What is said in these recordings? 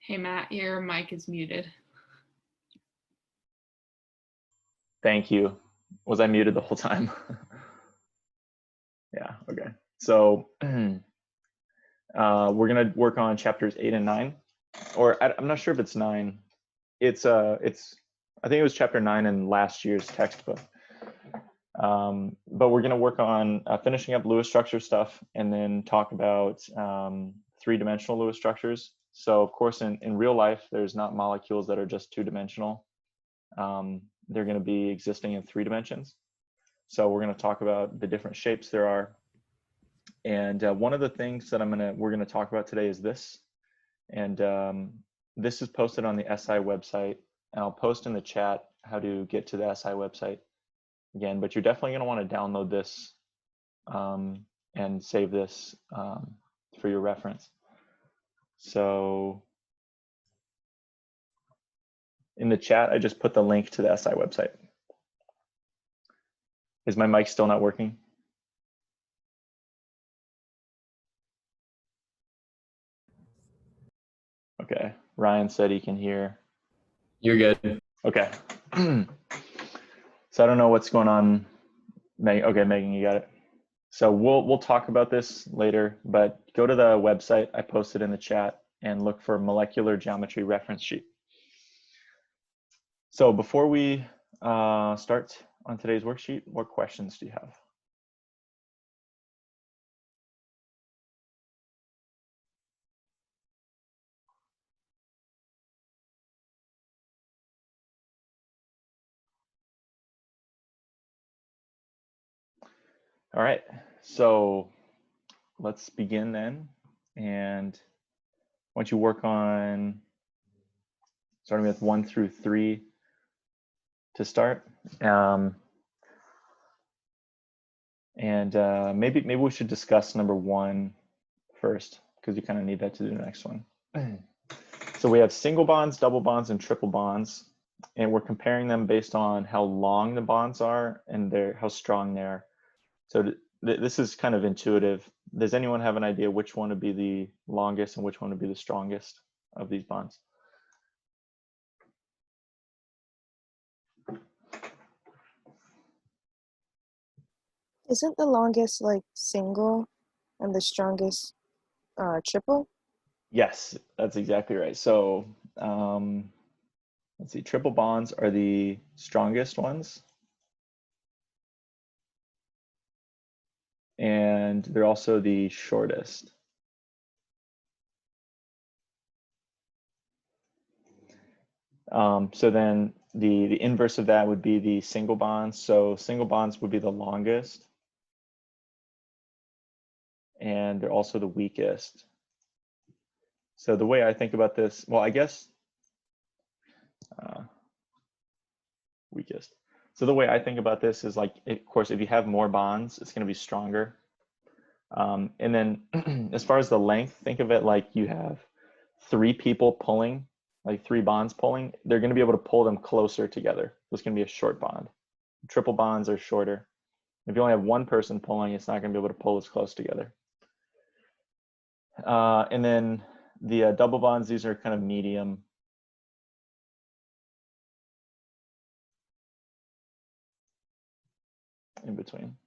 Hey Matt, your mic is muted. Thank you. Was I muted the whole time? Yeah, okay. So we're gonna work on chapters 8 and 9, or I'm not sure if it's 9. I think it was chapter 9 in last year's textbook. But we're gonna work on finishing up Lewis structure stuff and then talk about three-dimensional Lewis structures. So of course, in real life, there's not molecules that are just two-dimensional. They're going to be existing in 3 dimensions. So we're going to talk about the different shapes there are. And one of the things that we're going to talk about today is this. And this is posted on the SI website. And I'll post in the chat how to get to the SI website again. But you're definitely going to want to download this and save this for your reference. So in the chat, I just put the link to the SI website. Is my mic still not working? Okay, Ryan said he can hear. You're good. Okay. So I don't know what's going on. Okay, Megan, you got it. So we'll talk about this later, but go to the website I posted in the chat and look for molecular geometry reference sheet. So before we start on today's worksheet, what questions do you have? All right, so let's begin then. And once you work on starting with 1 through 3 to start. Maybe we should discuss number 1 first, because you kind of need that to do the next one. So we have single bonds, double bonds, and triple bonds, and we're comparing them based on how long the bonds are and how strong they are. So this is kind of intuitive. Does anyone have an idea which one would be the longest and which one would be the strongest of these bonds? Isn't the longest like single and the strongest triple? Yes, that's exactly right. So let's see, triple bonds are the strongest ones. And they're also the shortest. So then the inverse of that would be the single bonds. So single bonds would be the longest. And they're also the weakest. So the way I think about this, well, I guess weakest. So the way I think about this is like, of course, if you have more bonds, it's going to be stronger. And then as far as the length, think of it like you have 3 people pulling, like 3 bonds pulling. They're going to be able to pull them closer together. So it's going to be a short bond. Triple bonds are shorter. If you only have 1 person pulling, it's not going to be able to pull as close together. And then the double bonds, these are kind of medium. In between.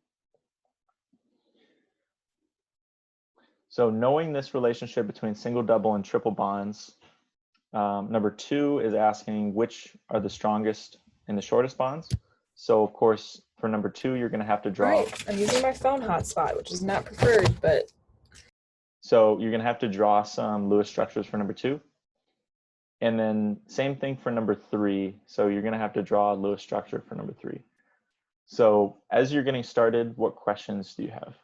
So knowing this relationship between single, double, and triple bonds, number 2 is asking which are the strongest and the shortest bonds. So of course, for number 2, you're going to have to draw. All right, I'm using my phone hotspot, which is not preferred, but. So you're going to have to draw some Lewis structures for number 2. And then same thing for number 3. So you're going to have to draw a Lewis structure for number 3. So as you're getting started, what questions do you have?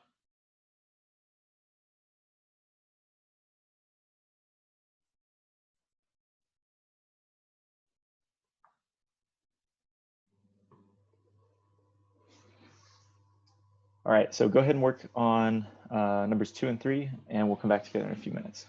All right, so go ahead and work on numbers 2 and 3, and we'll come back together in a few minutes.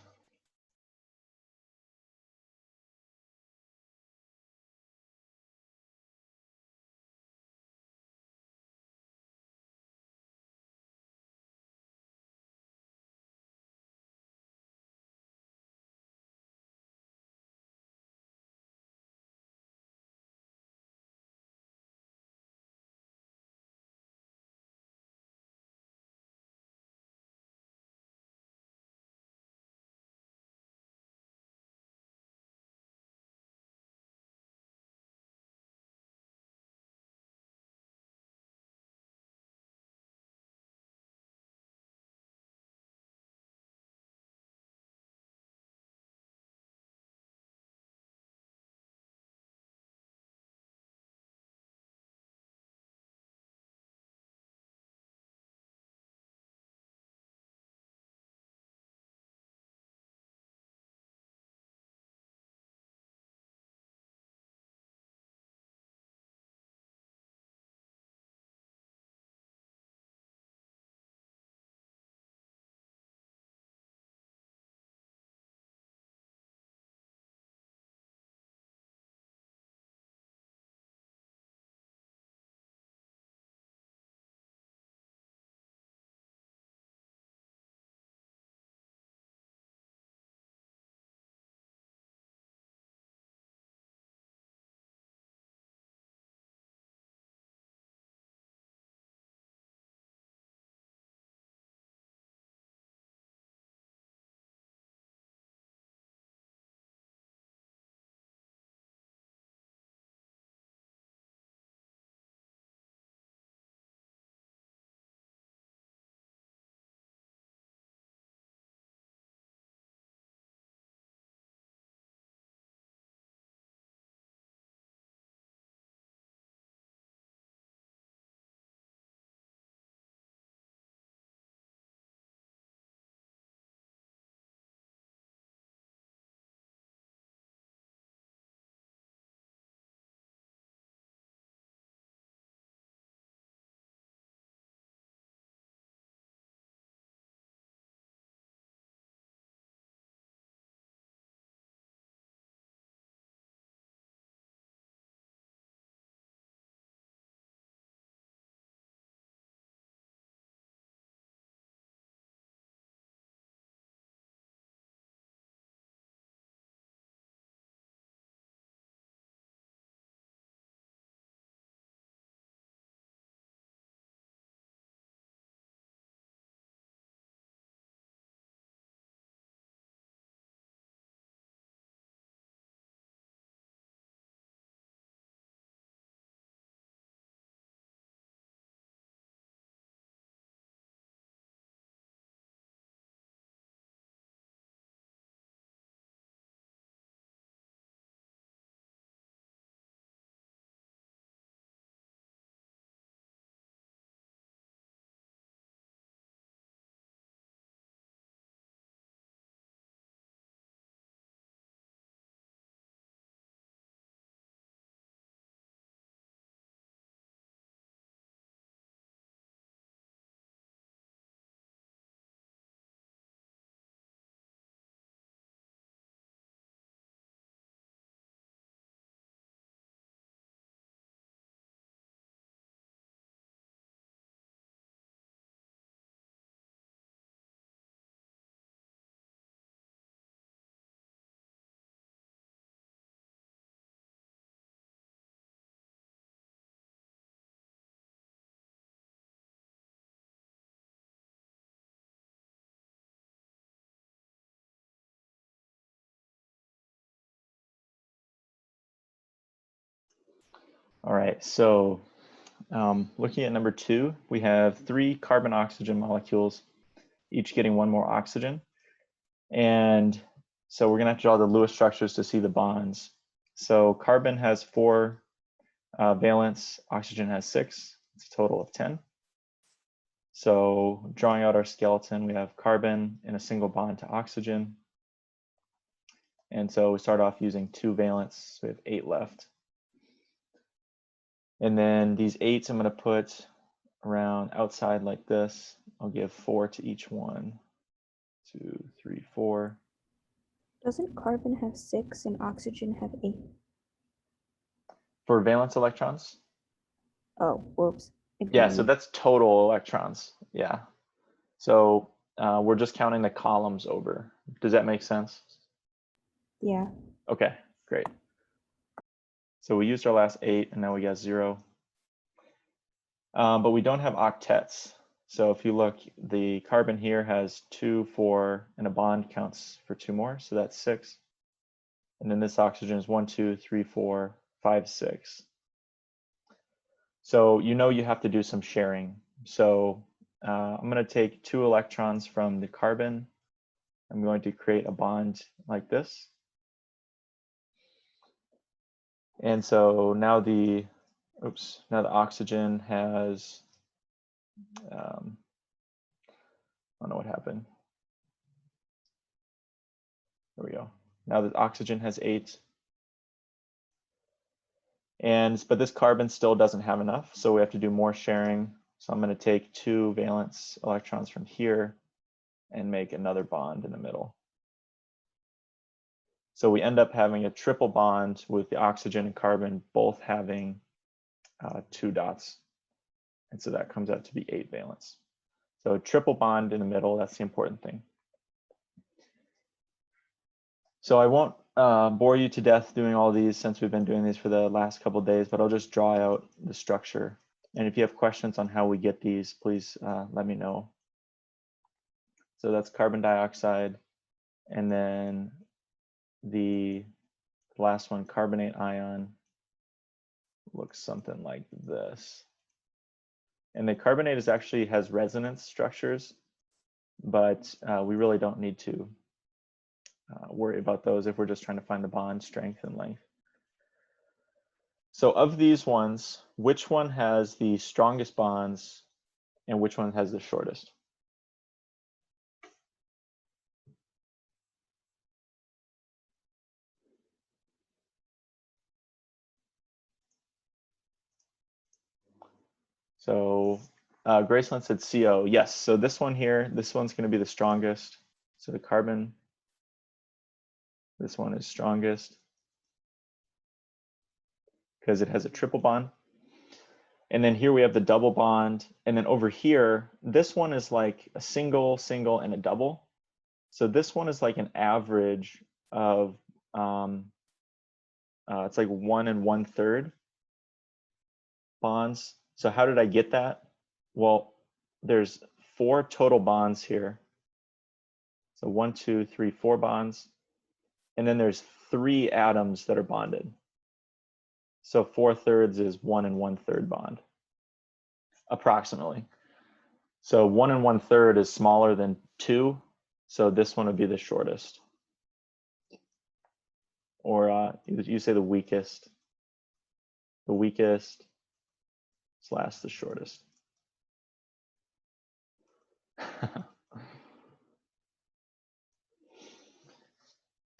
All right, so looking at number 2, we have 3 carbon-oxygen molecules, each getting 1 more oxygen. And so we're gonna have to draw the Lewis structures to see the bonds. So carbon has 4 valence, oxygen has 6, it's a total of 10. So drawing out our skeleton, we have carbon in a single bond to oxygen. And so we start off using 2 valence, so we have 8 left. And then these 8s I'm gonna put around outside like this. I'll give 4 to each one. 2, 3, 4. Doesn't carbon have 6 and oxygen have 8? For valence electrons? Oh, whoops. Yeah, so that's total electrons. Yeah. So we're just counting the columns over. Does that make sense? Yeah. Okay, great. So we used our last 8 and now we got 0. But we don't have octets. So if you look, the carbon here has 2, 4, and a bond counts for 2 more. So that's 6. And then this oxygen is 1, 2, 3, 4, 5, 6. So you know you have to do some sharing. So I'm going to take 2 electrons from the carbon. I'm going to create a bond like this. And so now the oxygen has, I don't know what happened. There we go. Now the oxygen has 8. But this carbon still doesn't have enough, so we have to do more sharing. So I'm going to take 2 valence electrons from here and make another bond in the middle. So we end up having a triple bond with the oxygen and carbon both having 2 dots. And so that comes out to be 8 valence. So a triple bond in the middle, that's the important thing. So I won't bore you to death doing all these since we've been doing these for the last couple of days, but I'll just draw out the structure. And if you have questions on how we get these, please let me know. So that's carbon dioxide. And then the last one, carbonate ion, looks something like this. And the carbonate has resonance structures, but we really don't need to worry about those if we're just trying to find the bond strength and length. So of these ones, which one has the strongest bonds and which one has the shortest? So Graceland said CO. Yes, so this one here, this one's going to be the strongest. So the carbon, this one is strongest because it has a triple bond. And then here we have the double bond. And then over here, this one is like a single, single, and a double. So this one is like an average of, it's like 1 1/3 bonds. So how did I get that? Well, there's 4 total bonds here. So 1, 2, 3, 4 bonds. And then there's 3 atoms that are bonded. So 4/3 is 1 1/3 bond, approximately. So 1 1/3 is smaller than 2. So this one would be the shortest. Or you say the weakest. The weakest / the shortest.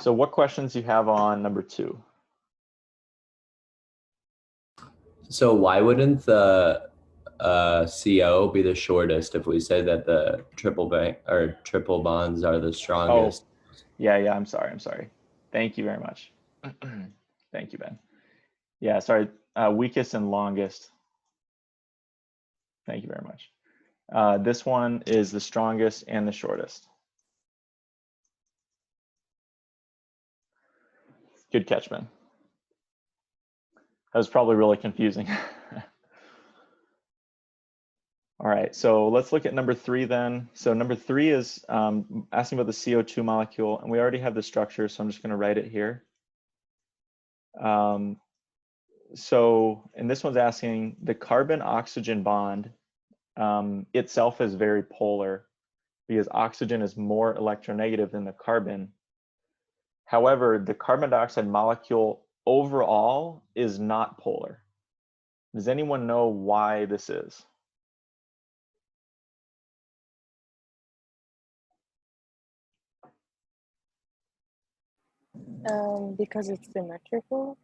So what questions do you have on number 2? So why wouldn't the CO be the shortest if we say that the triple bonds are the strongest? Oh, yeah, I'm sorry. Thank you very much. Thank you, Ben. Yeah, sorry, weakest and longest. Thank you very much. This one is the strongest and the shortest. Good catch, Ben. That was probably really confusing. All right, so let's look at number 3 then. So number 3 is asking about the CO2 molecule, and we already have the structure, so I'm just going to write it here. So, and this one's asking, the carbon-oxygen bond itself is very polar because oxygen is more electronegative than the carbon. However, the carbon dioxide molecule overall is not polar. Does anyone know why this is? Because it's symmetrical.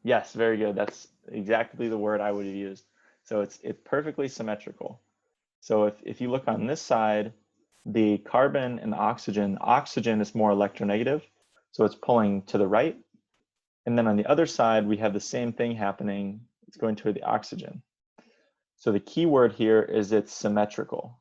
Yes, very good. That's exactly the word I would have used. So it's perfectly symmetrical. So if you look on this side, the carbon and the oxygen is more electronegative, so it's pulling to the right. And then on the other side, we have the same thing happening. It's going to the oxygen. So the key word here is it's symmetrical.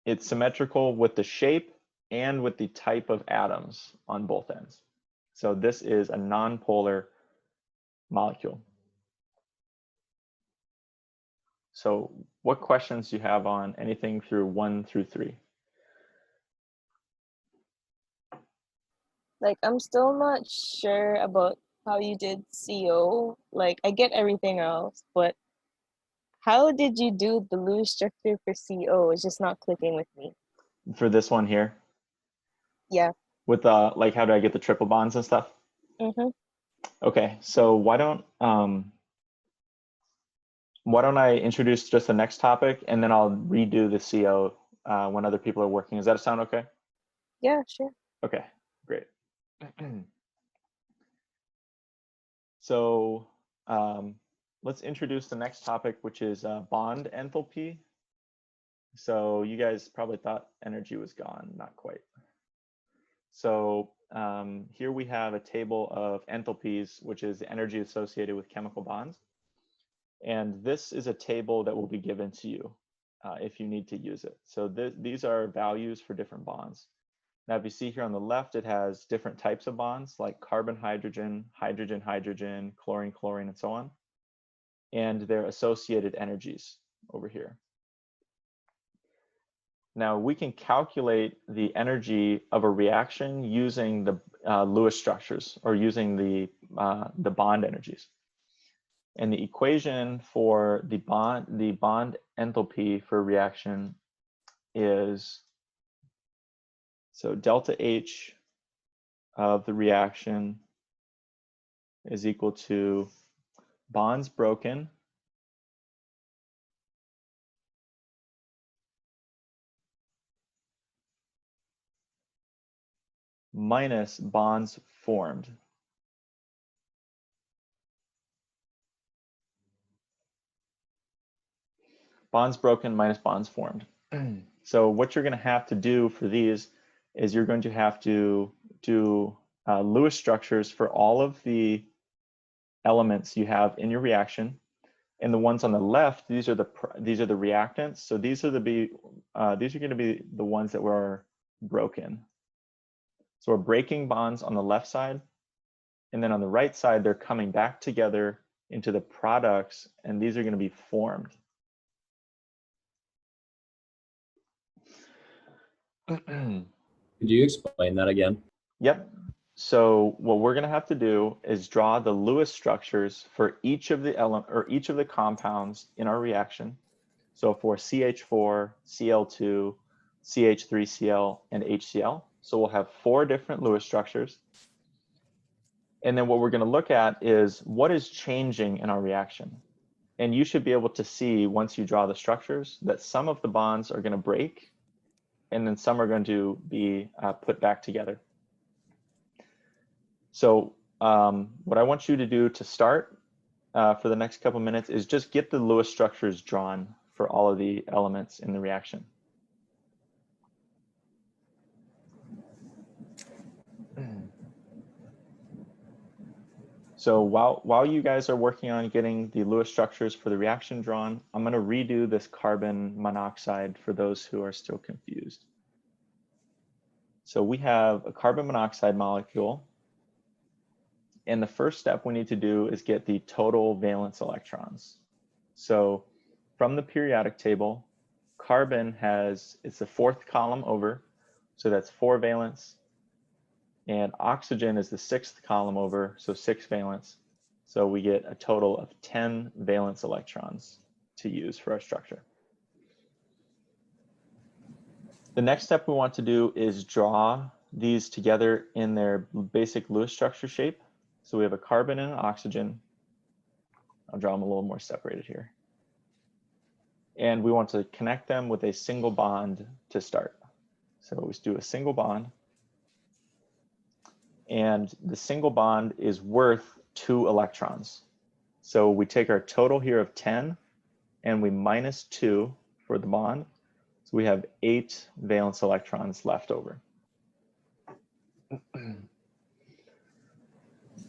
It's symmetrical with the shape and with the type of atoms on both ends. So this is a nonpolar molecule. So what questions do you have on anything through 1 through 3? Like, I'm still not sure about how you did CO. Like, I get everything else, but how did you do the Lewis structure for CO? It's just not clicking with me. For this one here? Yeah. With like, how do I get the triple bonds and stuff? Mm-hmm. Okay, so why don't I introduce just the next topic and then I'll redo the CO when other people are working. Does that sound okay? Yeah, sure. Okay, great. So let's introduce the next topic, which is bond enthalpy. So you guys probably thought energy was gone, not quite. So here we have a table of enthalpies, which is the energy associated with chemical bonds. And this is a table that will be given to you if you need to use it. So these are values for different bonds. Now, if you see here on the left, it has different types of bonds like carbon, hydrogen, hydrogen, hydrogen, chlorine, chlorine, and so on. And their associated energies over here. Now, we can calculate the energy of a reaction using the Lewis structures or using the bond energies. And the equation for the bond enthalpy for a reaction is, so delta H of the reaction is equal to bonds broken minus bonds formed. Bonds broken minus bonds formed. So what you're going to have to do for these is you're going to have to do Lewis structures for all of the elements you have in your reaction. And the ones on the left, these are the reactants. So these are going to be the ones that were broken. So we're breaking bonds on the left side, and then on the right side, they're coming back together into the products, and these are going to be formed. Could you explain that again? Yep. So what we're going to have to do is draw the Lewis structures for each of the compounds in our reaction. So for CH4, Cl2, CH3Cl, and HCl. So we'll have 4 different Lewis structures. And then what we're going to look at is what is changing in our reaction. And you should be able to see, once you draw the structures, that some of the bonds are going to break, and then some are going to be put back together. So what I want you to do to start for the next couple minutes is just get the Lewis structures drawn for all of the elements in the reaction. So while you guys are working on getting the Lewis structures for the reaction drawn, I'm going to redo this carbon monoxide for those who are still confused. So we have a carbon monoxide molecule. And the first step we need to do is get the total valence electrons. So from the periodic table, carbon it's the 4th column over. So that's 4 valence. And oxygen is the 6th column over, so 6 valence. So we get a total of 10 valence electrons to use for our structure. The next step we want to do is draw these together in their basic Lewis structure shape. So we have a carbon and an oxygen. I'll draw them a little more separated here. And we want to connect them with a single bond to start. So we just do a single bond. And the single bond is worth 2 electrons. So we take our total here of 10 and we minus 2 for the bond. So we have 8 valence electrons left over.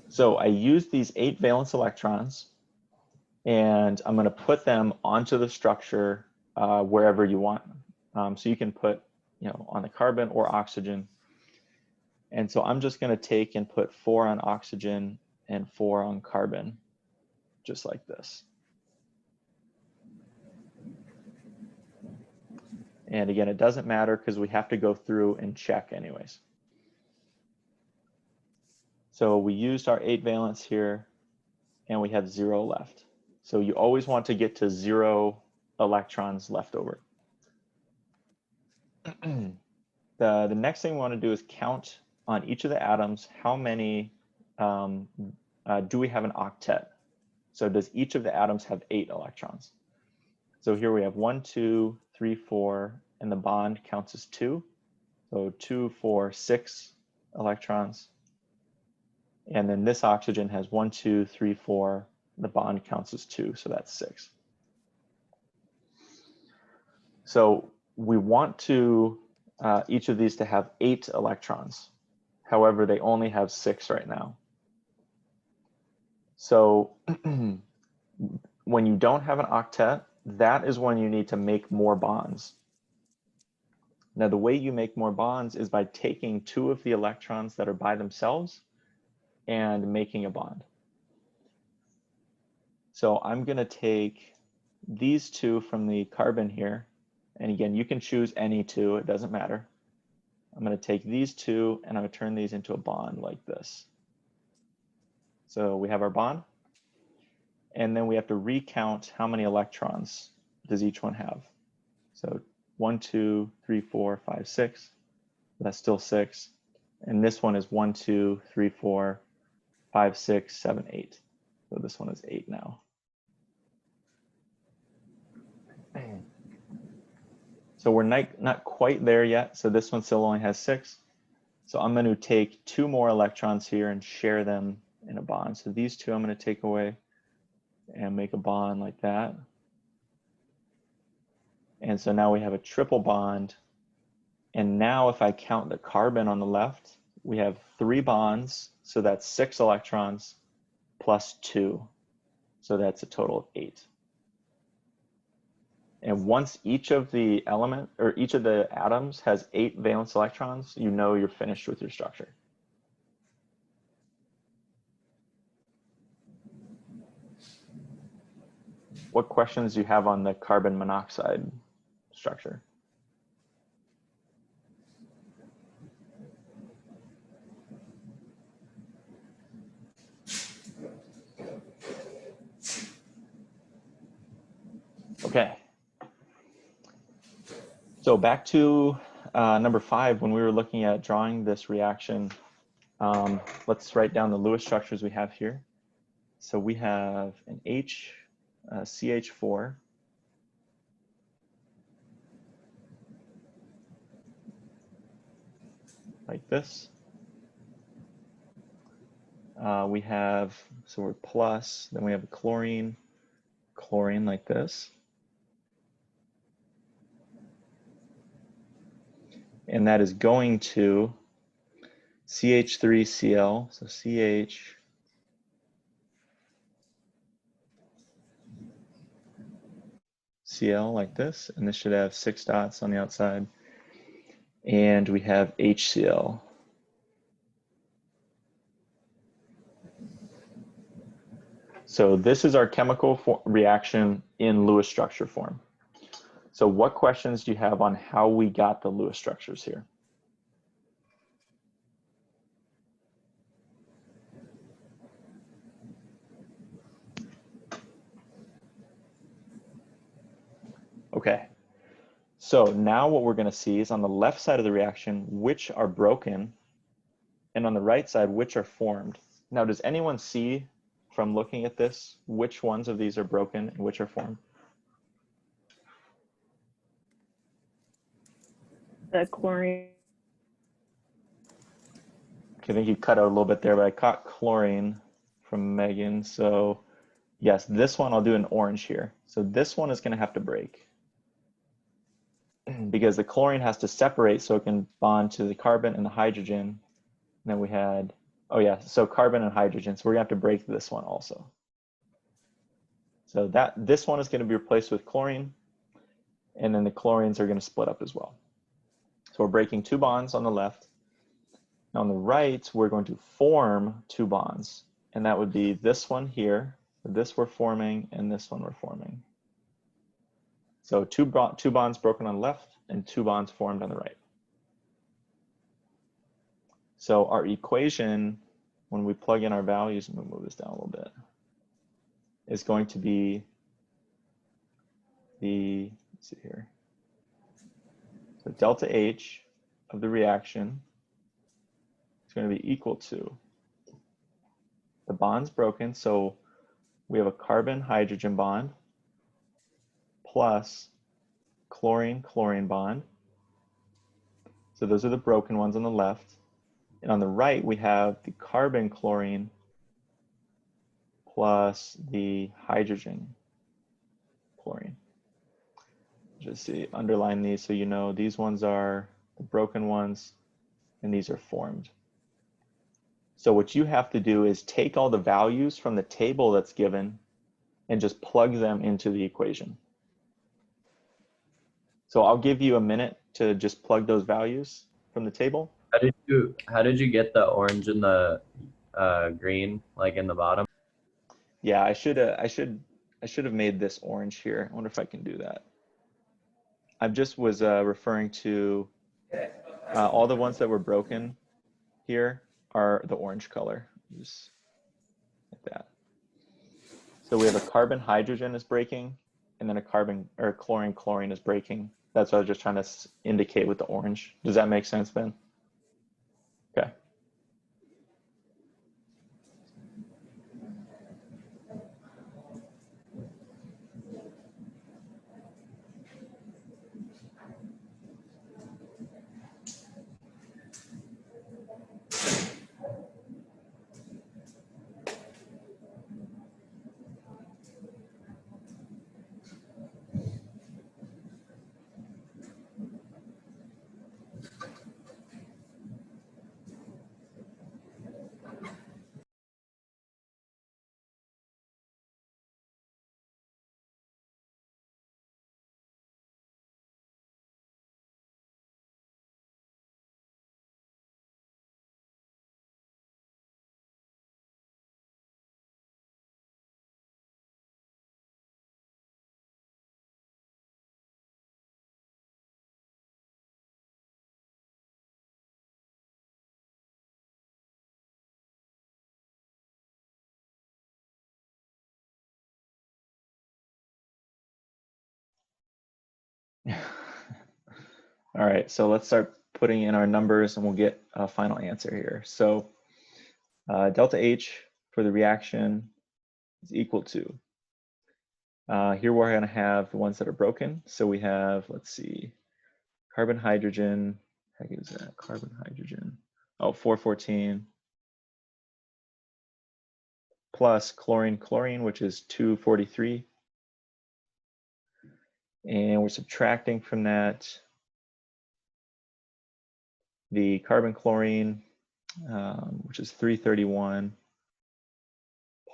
So I use these 8 valence electrons and I'm going to put them onto the structure wherever you want. So you can put, on the carbon or oxygen. And so I'm just going to take and put 4 on oxygen and 4 on carbon, just like this. And again, it doesn't matter because we have to go through and check anyways. So we used our 8 valence here and we have 0 left. So you always want to get to 0 electrons left over. The next thing we want to do is count on each of the atoms, how many do we have an octet? So does each of the atoms have 8 electrons? So here we have 1, 2, 3, 4, and the bond counts as 2. So 2, 4, 6 electrons. And then this oxygen has 1, 2, 3, 4. The bond counts as 2, so that's 6. So we want to each of these to have 8 electrons. However, they only have 6 right now. So when you don't have an octet, that is when you need to make more bonds. Now, the way you make more bonds is by taking 2 of the electrons that are by themselves and making a bond. So I'm going to take these 2 from the carbon here. And again, you can choose any 2, it doesn't matter. I'm going to take these 2 and I'm going to turn these into a bond like this. So we have our bond. And then we have to recount how many electrons does each one have. So 1, 2, 3, 4, 5, 6. That's still 6. And this one is 1, 2, 3, 4, 5, 6, 7, 8. So this one is 8 now. So we're not quite there yet. So this one still only has 6. So I'm going to take 2 more electrons here and share them in a bond. So these 2 I'm going to take away and make a bond like that. And so now we have a triple bond. And now if I count the carbon on the left, we have 3 bonds. So that's 6 electrons plus 2. So that's a total of 8. And once each of the atoms has 8 valence electrons, you know you're finished with your structure. What questions do you have on the carbon monoxide structure? Okay. So back to number 5, when we were looking at drawing this reaction, let's write down the Lewis structures we have here. So we have an CH4, like this. We have, so we're plus, then we have a chlorine like this. And that is going to CH3Cl, so CHCl like this, and this should have 6 dots on the outside. And we have HCl. So this is our chemical reaction in Lewis structure form. So what questions do you have on how we got the Lewis structures here? Okay. So now what we're going to see is on the left side of the reaction, which are broken, and on the right side, which are formed. Now, does anyone see from looking at this, which ones of these are broken and which are formed? The chlorine. Okay, I think you cut out a little bit there, but I caught chlorine from Megan. So yes, this one I'll do an orange here. So this one is going to have to break because the chlorine has to separate so it can bond to the carbon and the hydrogen. And then we had, oh yeah, so carbon and hydrogen. So we're gonna have to break this one also. So this one is going to be replaced with chlorine, and then the chlorines are going to split up as well. So we're breaking 2 bonds on the left. Now on the right, we're going to form 2 bonds, and that would be this one here. This we're forming, and this one we're forming. So two bonds broken on the left and 2 bonds formed on the right. So our equation, when we plug in our values, I'm going to move this down a little bit, is going to be the, let's see here. So delta H of the reaction is going to be equal to the bonds broken. So we have a carbon-hydrogen bond plus chlorine-chlorine bond. So those are the broken ones on the left. And on the right, we have the carbon-chlorine plus the hydrogen-chlorine. Just see, underline these so you know these ones are the broken ones and these are formed. So what you have to do is take all the values from the table that's given and just plug them into the equation. So I'll give you a minute to just plug those values from the table. How did you get the orange and the green like in the bottom? Yeah, I should have made this orange here. I wonder if I can do that. I just was referring to all the ones that were broken here are the orange color, just like that. So we have a carbon hydrogen is breaking, and then a carbon or chlorine chlorine is breaking. That's what I was just trying to indicate with the orange. Does that make sense, Ben? Okay. All right, so let's start putting in our numbers and we'll get a final answer here. So delta H for the reaction is equal to, here we're gonna have the ones that are broken. So we have, let's see, carbon hydrogen, heck is that, carbon hydrogen, oh, 414, plus chlorine chlorine, which is 243. And we're subtracting from that the carbon chlorine, which is 331,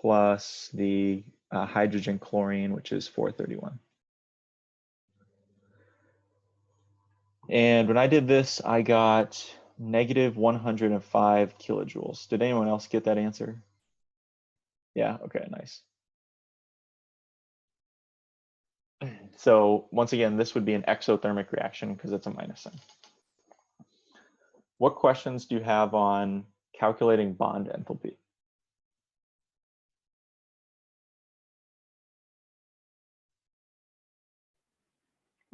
plus the hydrogen chlorine, which is 431. And when I did this, I got negative 105 kilojoules. Did anyone else get that answer? Yeah, okay, nice. So once again, this would be an exothermic reaction because it's a minus sign. What questions do you have on calculating bond enthalpy?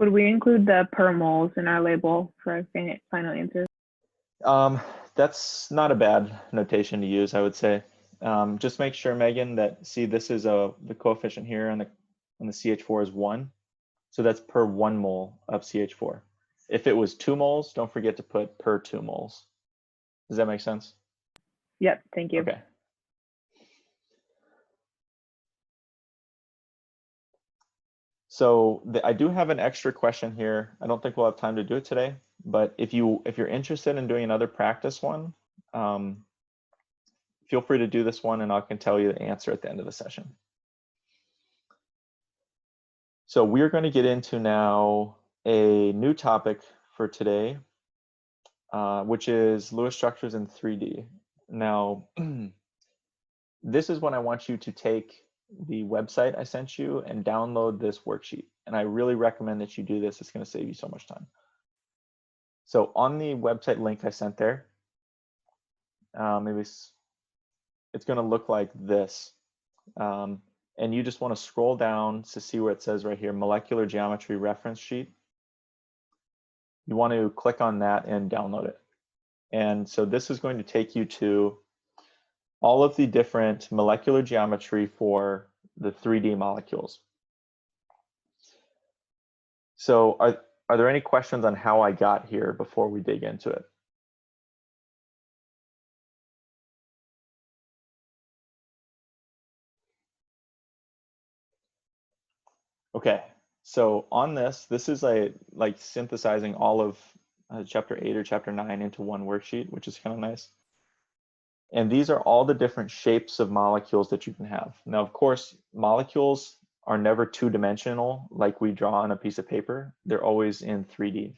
Would we include the per moles in our label for our final answer? That's not a bad notation to use, I would say. Just make sure, Megan, that see this is the coefficient here and the CH4 is 1. So that's per 1 mole of CH4. If it was 2 moles, don't forget to put per 2 moles. Does that make sense? Yep, thank you. Okay. So I do have an extra question here. I don't think we'll have time to do it today, but if you're interested in doing another practice one, feel free to do this one and I can tell you the answer at the end of the session. So we're going to get into now a new topic for today, which is Lewis structures in 3D. Now, this is when I want you to take the website I sent you and download this worksheet. And I really recommend that you do this. It's going to save you so much time. So on the website link I sent there, maybe it's going to look like this. And you just want to scroll down to see where it says right here, molecular geometry reference sheet. You want to click on that and download it. And so this is going to take you to all of the different molecular geometry for the 3D molecules. So are there any questions on how I got here before we dig into it? Okay, so on this is like synthesizing all of chapter 8 or chapter 9 into one worksheet, which is kind of nice. And these are all the different shapes of molecules that you can have. Now, of course, molecules are never two-dimensional like we draw on a piece of paper. They're always in 3D.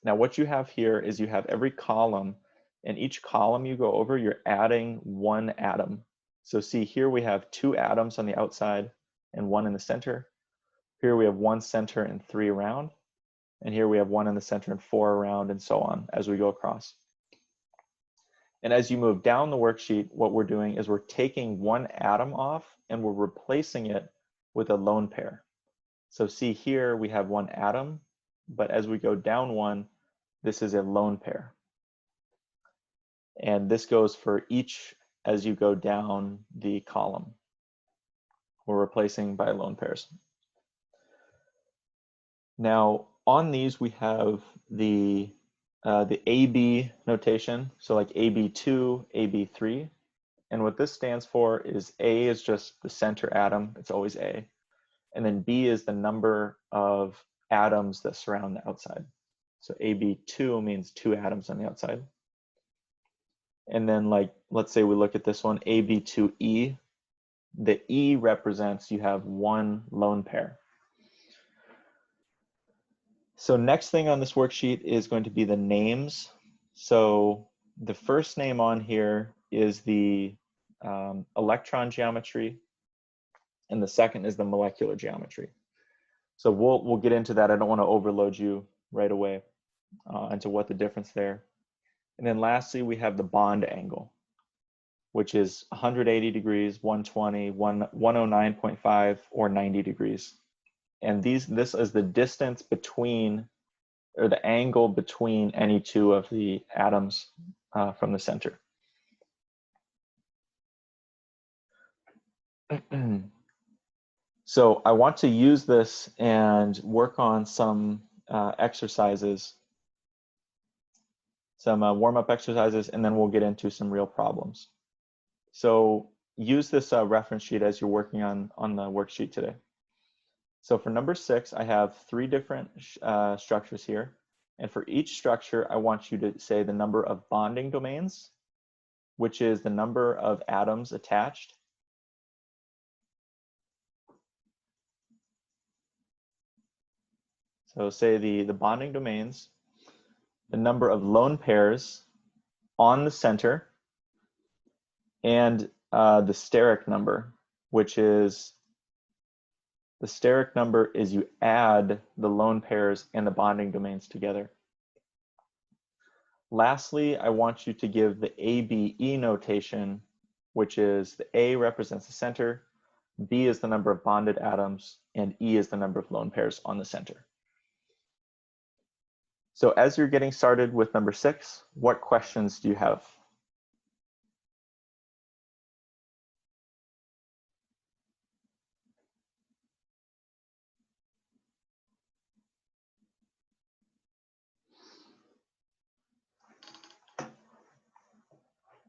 Now, what you have here is you have every column, and each column you go over, you're adding one atom. So see here we have 2 atoms on the outside and 1 in the center. Here we have 1 center and 3 around. And here we have 1 in the center and 4 around, and so on as we go across. And as you move down the worksheet, what we're doing is we're taking 1 atom off and we're replacing it with a lone pair. So see here we have 1 atom, but as we go down 1, this is a lone pair. And this goes for each as you go down the column. We're replacing by lone pairs. Now on these we have the AB notation, so like AB2, AB3. And what this stands for is A is just the center atom, it's always A. And then B is the number of atoms that surround the outside. So AB2 means 2 atoms on the outside. And then like, let's say we look at this one, AB2E. The E represents you have 1 lone pair. So next thing on this worksheet is going to be the names. So the first name on here is the electron geometry, and the second is the molecular geometry. So we'll get into that. I don't want to overload you right away into what the difference there. And then lastly, we have the bond angle, which is 180 degrees, 120, 109.5, or 90 degrees. And this is the distance between, or the angle between any 2 of the atoms from the center. So I want to use this and work on some exercises, some warm-up exercises, and then we'll get into some real problems. So use this reference sheet as you're working on the worksheet today. So for number 6, I have 3 different structures here. And for each structure, I want you to say the number of bonding domains, which is the number of atoms attached. So say the bonding domains, the number of lone pairs on the center, and the steric number, which is the steric number is you add the lone pairs and the bonding domains together. Lastly, I want you to give the ABE notation, which is the A represents the center, B is the number of bonded atoms, and E is the number of lone pairs on the center. So as you're getting started with number 6, what questions do you have?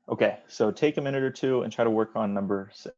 Okay, so take a minute or two and try to work on number 6.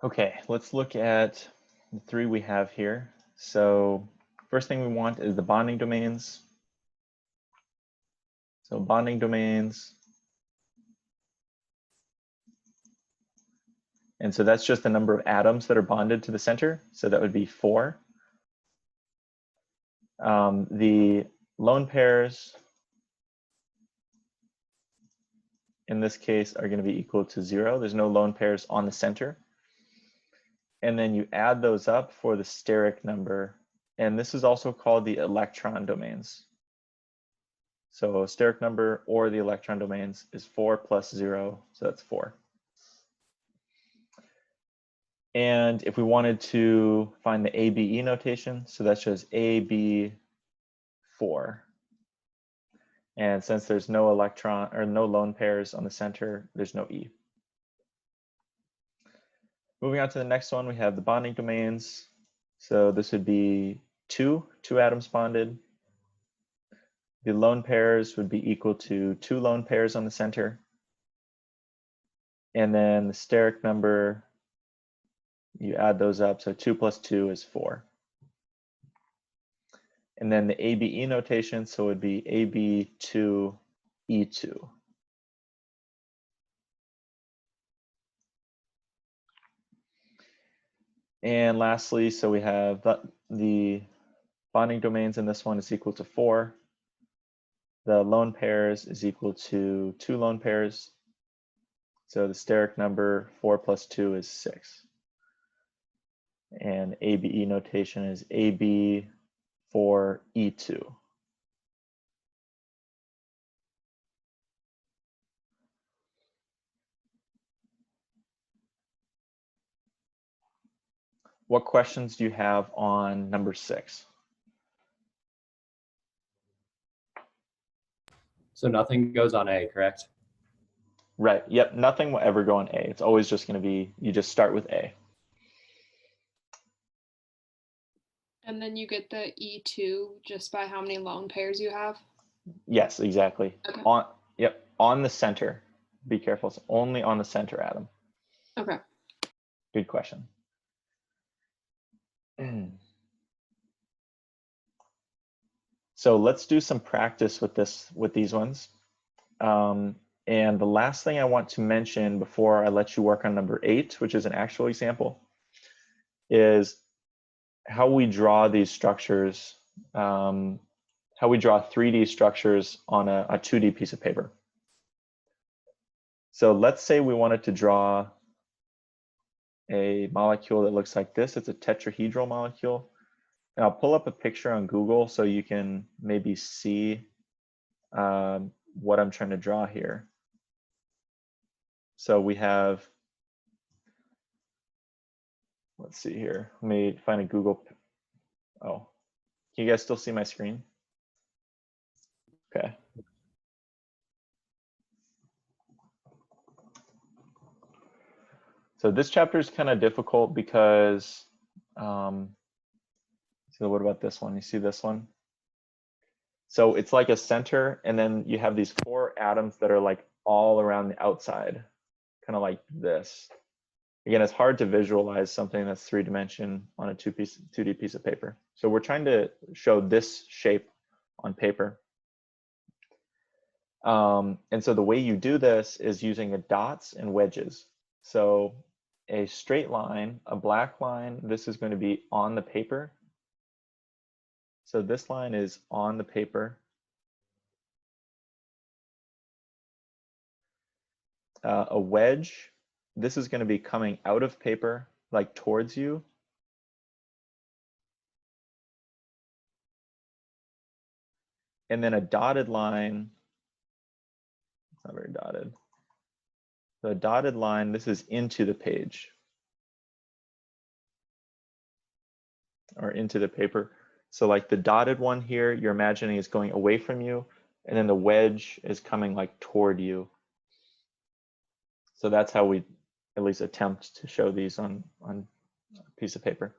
Okay, let's look at the 3 we have here. So first thing we want is the bonding domains. So bonding domains. And so that's just the number of atoms that are bonded to the center. So that would be 4. The lone pairs in this case are going to be equal to 0. There's no lone pairs on the center. And then you add those up for the steric number. And this is also called the electron domains. So steric number or the electron domains is 4 plus 0, so that's 4. And if we wanted to find the ABE notation, so that's just AB4. And since there's no electron or no lone pairs on the center, there's no E. Moving on to the next one, we have the bonding domains. So this would be two atoms bonded. The lone pairs would be equal to 2 lone pairs on the center. And then the steric number, you add those up, so 2 plus 2 is 4. And then the ABE notation, so it would be AB2E2. And lastly, so we have the bonding domains in this one is equal to 4. The lone pairs is equal to 2 lone pairs. So the steric number 4 plus 2 is 6. And ABE notation is AB4E2. what questions do you have on number 6? So nothing goes on A, correct? Right, yep, nothing will ever go on A. It's always just gonna be, you just start with A. And then you get the E2 just by how many lone pairs you have. Yes, exactly. Okay. On the center. Be careful, it's only on the center atom. Okay. Good question. So let's do some practice with these ones. And the last thing I want to mention before I let you work on number 8, which is an actual example, is how we draw these structures, how we draw 3D structures on a 2D piece of paper. So let's say we wanted to draw a molecule that looks like this. It's a tetrahedral molecule. And I'll pull up a picture on Google so you can maybe see what I'm trying to draw here. So we have, let's see here. Let me find a Google. Oh, can you guys still see my screen? Okay. So this chapter is kind of difficult because, so what about this one? You see this one? So it's like a center, and then you have these 4 atoms that are like all around the outside, kind of like this. Again, it's hard to visualize something that's 3-dimension on a 2D piece of paper. So we're trying to show this shape on paper. And so the way you do this is using the dots and wedges. So a straight line, a black line, this is going to be on the paper. So this line is on the paper. A wedge, this is going to be coming out of paper, like towards you. And then a dotted line, it's not very dotted. The dotted line, this is into the page or into the paper. So like the dotted one here, you're imagining is going away from you, and then the wedge is coming like toward you. So that's how we at least attempt to show these on a piece of paper.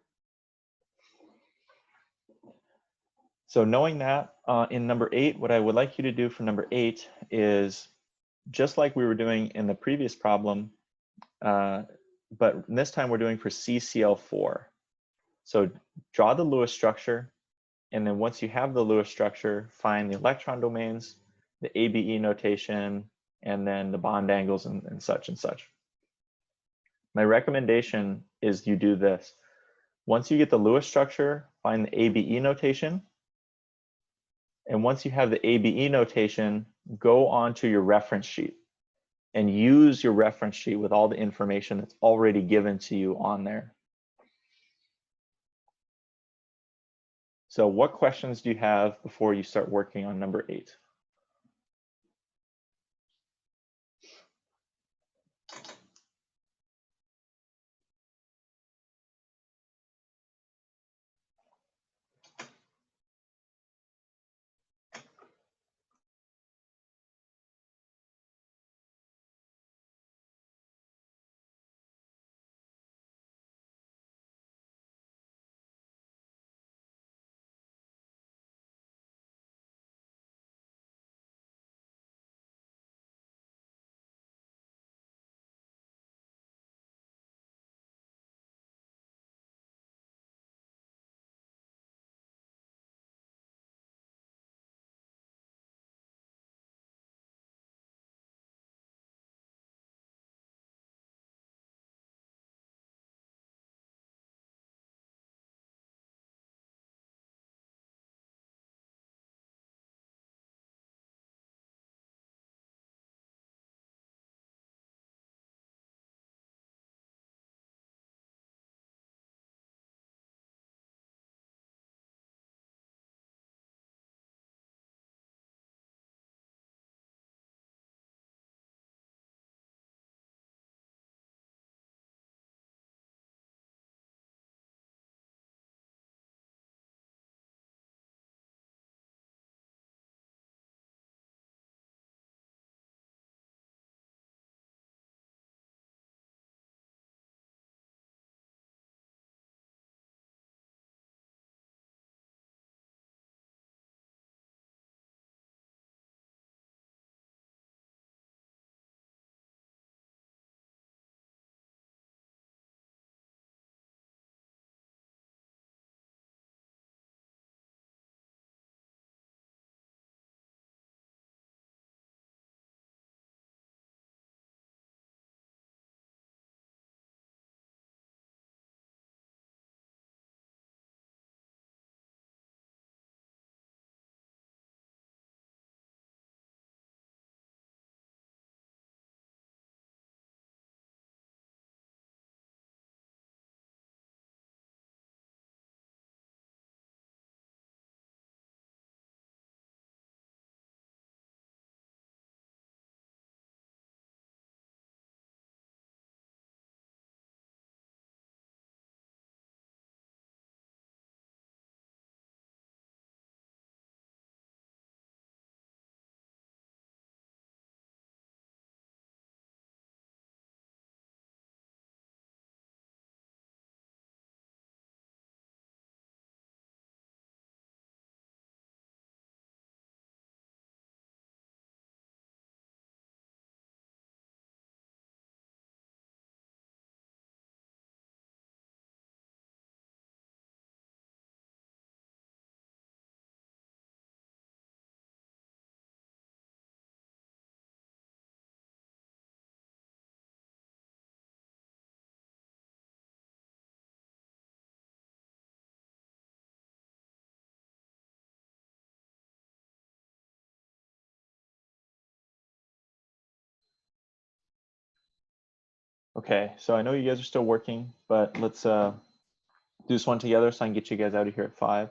So knowing that, in number 8, what I would like you to do for number 8 is just like we were doing in the previous problem, but this time we're doing for CCl4. So draw the Lewis structure, and then once you have the Lewis structure, find the electron domains, the ABE notation, and then the bond angles and such and such. My recommendation is you do this. Once you get the Lewis structure, find the ABE notation. And once you have the ABE notation, go on to your reference sheet and use your reference sheet with all the information that's already given to you on there. So what questions do you have before you start working on number 8? Okay, so I know you guys are still working, but let's do this one together so I can get you guys out of here at 5.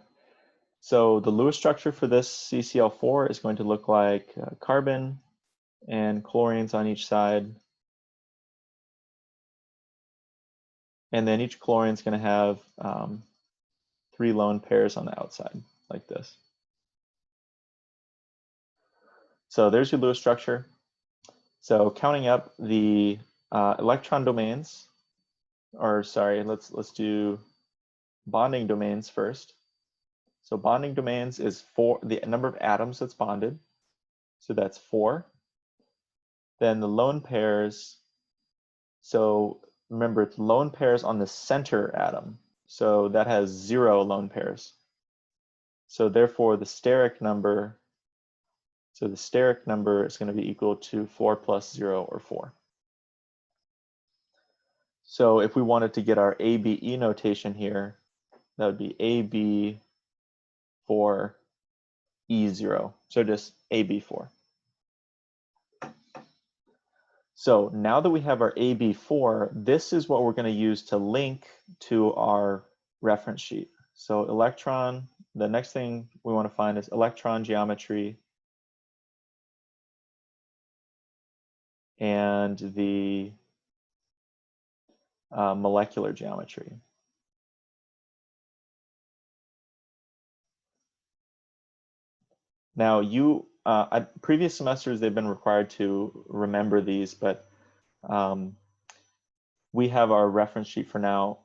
So the Lewis structure for this CCl4 is going to look like carbon and chlorines on each side. And then each chlorine is going to have 3 lone pairs on the outside, like this. So there's your Lewis structure. So counting up the electron domains, or sorry, let's do bonding domains first. So bonding domains is 4, the number of atoms that's bonded. So that's 4. Then the lone pairs, so remember it's lone pairs on the center atom. So that has 0 lone pairs. So therefore the steric number, so the steric number is going to be equal to 4 plus 0 or 4. So if we wanted to get our ABE notation here, that would be AB for E0. So just AB4. So now that we have our AB4, this is what we're going to use to link to our reference sheet. So electron, the next thing we want to find is electron geometry and the molecular geometry. Now previous semesters, they've been required to remember these, but we have our reference sheet for now,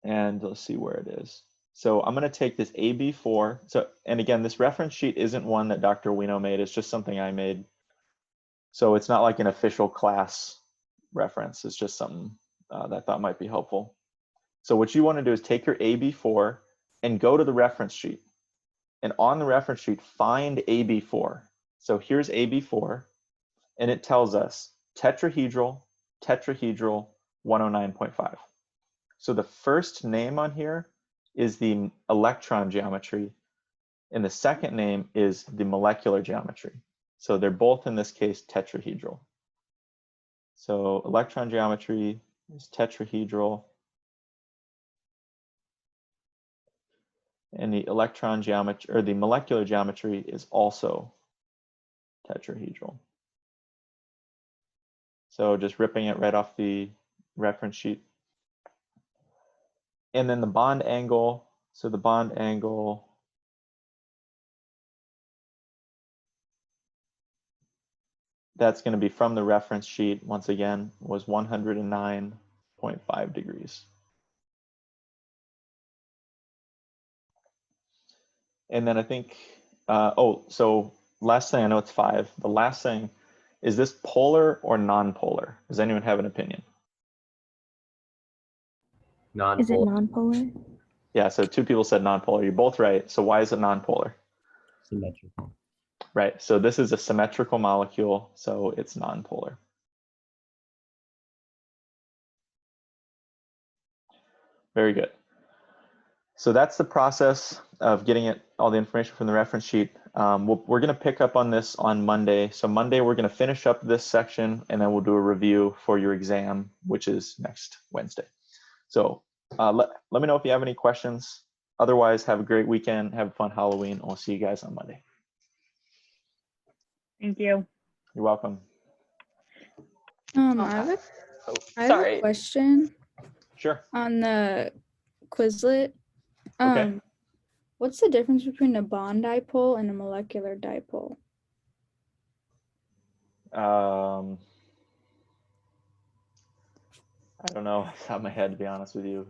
and let's see where it is. So I'm going to take this AB4. So, and again, this reference sheet isn't one that Dr. Wino made. It's just something I made. So it's not like an official class reference. It's just something that I thought might be helpful. So what you want to do is take your AB4 and go to the reference sheet. And on the reference sheet, find AB4. So here's AB4, and it tells us tetrahedral, tetrahedral 109.5. So the first name on here is the electron geometry, and the second name is the molecular geometry. So they're both, in this case, tetrahedral. So electron geometry is tetrahedral, and the electron geometry, or the molecular geometry, is also tetrahedral. So just ripping it right off the reference sheet. And then the bond angle, so the bond angle that's going to be from the reference sheet, once again, was 109.5 degrees. And then I think, so last thing, I know it's 5. The last thing, is this polar or non-polar? Does anyone have an opinion? Is it Non-polar. non-polar? Yeah, so 2 people said non-polar. You're both right. So why is it non-polar? Symmetrical. Right, so this is a symmetrical molecule, so it's non-polar. Very good. So that's the process of getting all the information from the reference sheet. We're going to pick up on this on Monday. So Monday, we're going to finish up this section, and then we'll do a review for your exam, which is next Wednesday. So let me know if you have any questions. Otherwise, have a great weekend. Have a fun Halloween. And we'll see you guys on Monday. Thank you. You're welcome. I have a Sorry. question Sure. on the Quizlet. Okay. What's the difference between a bond dipole and a molecular dipole? I don't know off the top of my head, to be honest with you.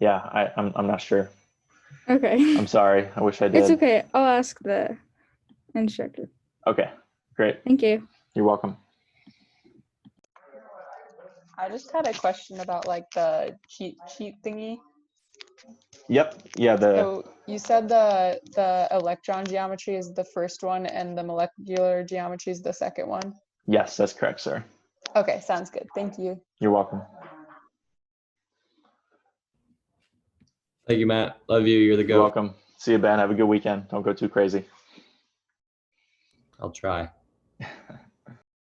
Yeah, I'm not sure. Okay. I'm sorry. I wish I did. It's okay. I'll ask the instructor. Okay, great. Thank you. You're welcome. I just had a question about like the cheat sheet thingy. Yep. Yeah. So you said the electron geometry is the first one and the molecular geometry is the second one. Yes, that's correct, sir. Okay, sounds good. Thank you. You're welcome. Thank you, Matt. Love you. You're the You're goat. welcome. See you, Ben. Have a good weekend. Don't go too crazy. I'll try.